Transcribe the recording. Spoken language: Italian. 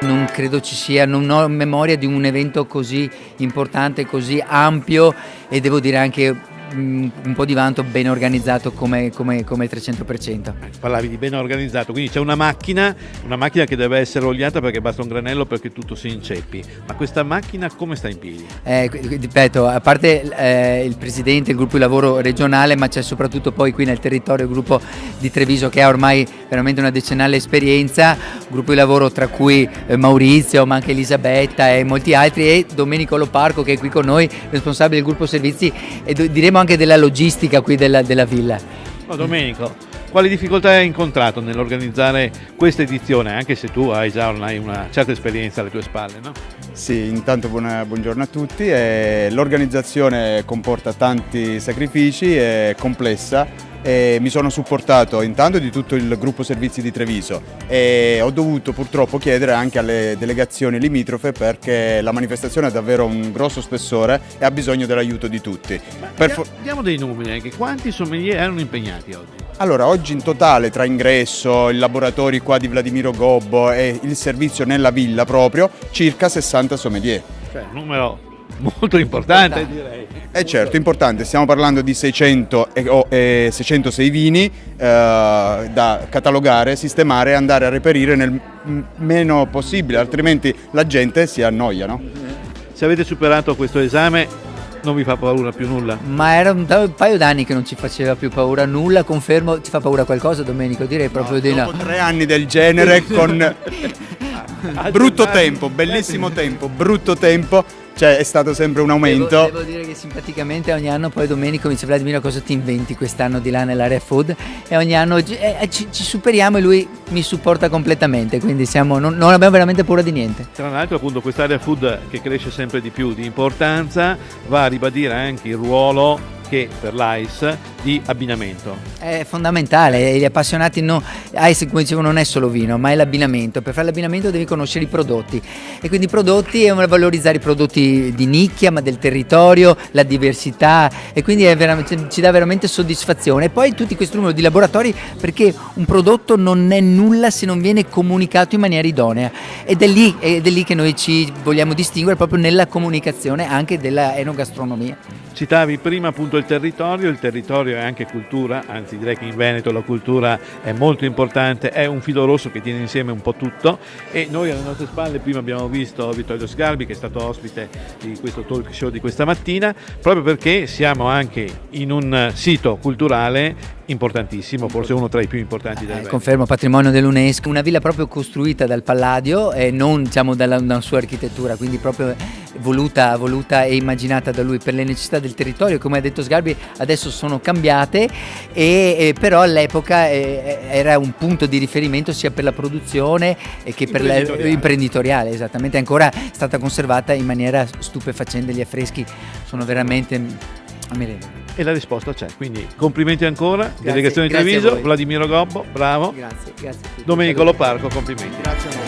Non credo ci sia, non ho memoria di un evento così importante, così ampio e devo dire anche un po' di vanto ben organizzato come il 300%. Parlavi di ben organizzato, quindi c'è una macchina che deve essere oliata perché basta un granello perché tutto si inceppi. Ma questa macchina come sta in piedi? Ripeto, a parte il presidente, il gruppo di lavoro regionale, ma c'è soprattutto poi qui nel territorio il gruppo di Treviso che ha ormai veramente una decennale esperienza, gruppo di lavoro tra cui Maurizio, ma anche Elisabetta e molti altri, e Domenico Loparco che è qui con noi, responsabile del gruppo servizi e diremo anche della logistica qui della villa. Domenico, quali difficoltà hai incontrato nell'organizzare questa edizione, anche se tu hai già ormai una certa esperienza alle tue spalle, no? Sì, intanto buongiorno a tutti. L'organizzazione comporta tanti sacrifici, è complessa e mi sono supportato intanto di tutto il gruppo servizi di Treviso e ho dovuto purtroppo chiedere anche alle delegazioni limitrofe perché la manifestazione ha davvero un grosso spessore e ha bisogno dell'aiuto di tutti. Diamo dei numeri anche, quanti sommelier erano impegnati oggi? Allora, oggi in totale tra ingresso, i laboratori qua di Vladimiro Gobbo e il servizio nella villa proprio, circa 60 sommelier. Cioè, un numero molto importante direi. Certo, importante, stiamo parlando di 606 vini da catalogare, sistemare e andare a reperire nel meno possibile, altrimenti la gente si annoia, no? Se avete superato questo esame non vi fa paura più nulla? Ma era un paio d'anni che non ci faceva più paura nulla, confermo. Ti fa paura qualcosa, Domenico? Direi proprio di no. Dopo 3 anni del genere con brutto tempo, bellissimo tempo, brutto tempo, cioè è stato sempre un aumento. Devo dire che simpaticamente ogni anno poi Domenico mi dice: Vladimiro, cosa ti inventi quest'anno di là nell'area food? E ogni anno ci superiamo e lui mi supporta completamente, quindi non abbiamo veramente paura di niente. Tra l'altro appunto quest'area food che cresce sempre di più di importanza va a ribadire anche il ruolo che per l'AIS di abbinamento. È fondamentale, gli appassionati AIS, come dicevo, non è solo vino, ma è l'abbinamento. Per fare l'abbinamento devi conoscere i prodotti e quindi i prodotti è valorizzare i prodotti di nicchia, ma del territorio, la diversità, e quindi ci dà veramente soddisfazione. E poi tutti questi numeri di laboratori, perché un prodotto non è nulla se non viene comunicato in maniera idonea, ed è lì che noi ci vogliamo distinguere, proprio nella comunicazione anche della enogastronomia. Citavi prima appunto il territorio è anche cultura, anzi direi che in Veneto la cultura è molto importante, è un filo rosso che tiene insieme un po' tutto, e noi alle nostre spalle prima abbiamo visto Vittorio Sgarbi che è stato ospite di questo talk show di questa mattina, proprio perché siamo anche in un sito culturale importantissimo, forse uno tra i più importanti del Veneto. Confermo, patrimonio dell'UNESCO, una villa proprio costruita dal Palladio e non diciamo dalla sua architettura, quindi proprio voluta e immaginata da lui per le necessità del territorio. Come ha detto Sgarbi, adesso sono cambiate e però all'epoca era un punto di riferimento sia per la produzione che per l'imprenditoriale, esattamente, è ancora stata conservata in maniera stupefacente, gli affreschi sono veramente ammirevoli. E la risposta c'è, quindi complimenti ancora, delegazione di Treviso, Vladimiro Gobbo, bravo. Grazie. Domenico Loparco, complimenti. Grazie a voi.